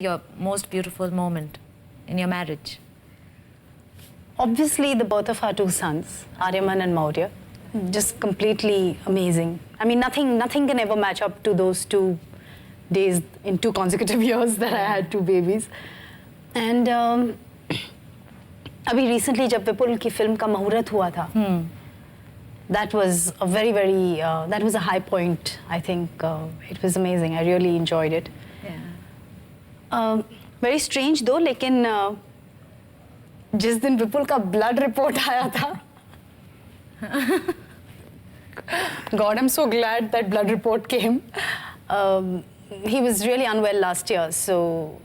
your most beautiful moment in your marriage? Obviously, the birth of our two sons, Aryaman and Maurya, just completely amazing. I mean, nothing can ever match up to those 2 days in 2 consecutive years that I had 2 babies. And अभी recently जब विपुल की film का मुहूर्त हुआ था, that was a very that was a high point. I think it was amazing. I really enjoyed it. Yeah. Very strange though, लेकिन जिस दिन विपुल का ब्लड रिपोर्ट आया था, God, I'm so glad that blood report came. He was really unwell last year, so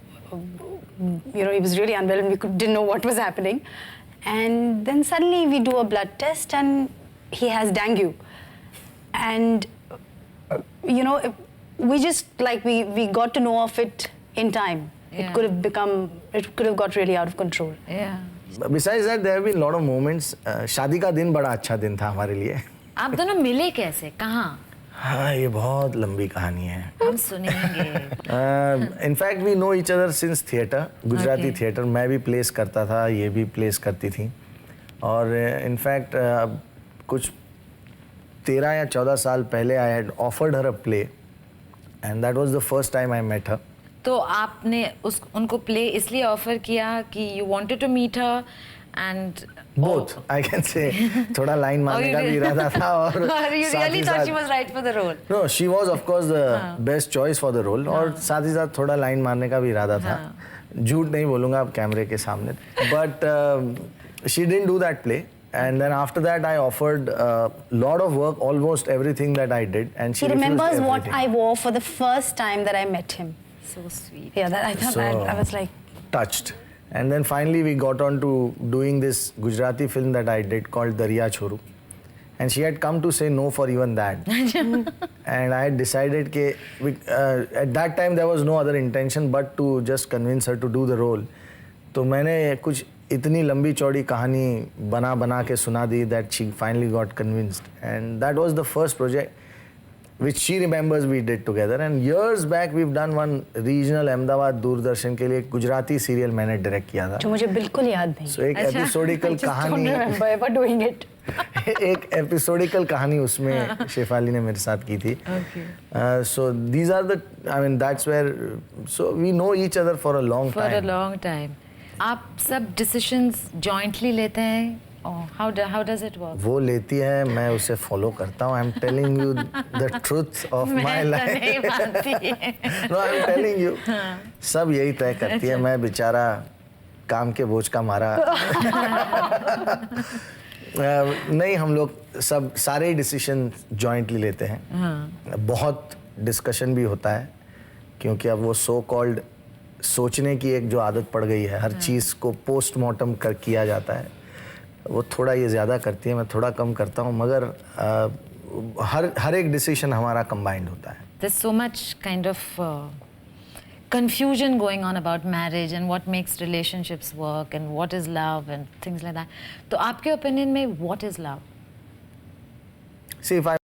he was really unwell and we didn't know what was happening. And then suddenly we do a blood test and he has dengue. And we just we got to know of it in time. Yeah. It could have got really out of control. Yeah. Besides that, there have been a lot of moments. शादी का दिन बड़ा अच्छा दिन था हमारे लिए. आप दोनों मिले कैसे? कहाँ? हाँ, ये बहुत लंबी कहानी है. हम सुनेंगे. In fact, we know each other since theatre, Gujarati theatre. मैं भी प्लेस करता था, ये भी प्लेस करती थी. और in fact, कुछ 13 या 14 साल पहले I had offered her a play, and that was the first time I met her. तो आपने उनको प्ले इसलिए ऑफर किया कि you wanted to meet her and both, I can say. थोड़ा लाइन मारने का भी इरादा था और you really thought she was right for the role? No, she was of course the best choice for the role. और साथ ही साथ थोड़ा लाइन मारने का भी इरादा था. झूठ नहीं बोलूँगा अब कैमरे के सामने. But she didn't do that play. And then after that, I offered a lot of work, almost everything that I did, and she remembers everything. what I wore for the first time that I met him. So sweet. Yeah, that I thought I was like touched. And then finally we got on to doing this Gujarati film that I did called Dariya Choru. And she had come to say no for even that. And I had decided that at that time there was no other intention but to just convince her to do the role. तो मैंने कुछ इतनी लंबी चौड़ी कहानी बना के सुना दी that she finally got convinced. And that was the first project which she remembers we did together. And years back we've done one regional Ahmedabad Doordarshan के लिए गुजराती सीरियल मैंने डायरेक्ट किया था. जो मुझे बिल्कुल याद नहीं. So एक एपिसोडिकल कहानी. I don't remember ever doing it. एक एपिसोडिकल कहानी उसमें शेफाली ने मेरे साथ की थी. Okay. So these are that's where so we know each other for a long time. For a long time. आप सब decisions jointly लेते हैं? Oh, how does it work? वो लेती है, मैं उसे फॉलो करता हूँ. I'm telling you the truth of my life. मैं नहीं मानती. No, I'm telling you. सब यही तय करती है. मैं बेचारा काम के बोझ का मारा. नहीं, हम लोग सब सारे डिसीजन जॉइंटली लेते हैं. बहुत डिस्कशन भी होता है क्योंकि अब वो सो कॉल्ड सोचने की एक जो आदत पड़ गई है, हर चीज़ को पोस्टमार्टम किया जाता है. वो थोड़ा ये ज़्यादा करती है, मैं थोड़ा कम करता हूँ, मगर हर एक डिसीजन हमारा कंबाइंड होता है. There's so much kind of confusion going on about marriage and what makes relationships work and what is love and things like that. तो आपके opinion में what is love? See, if I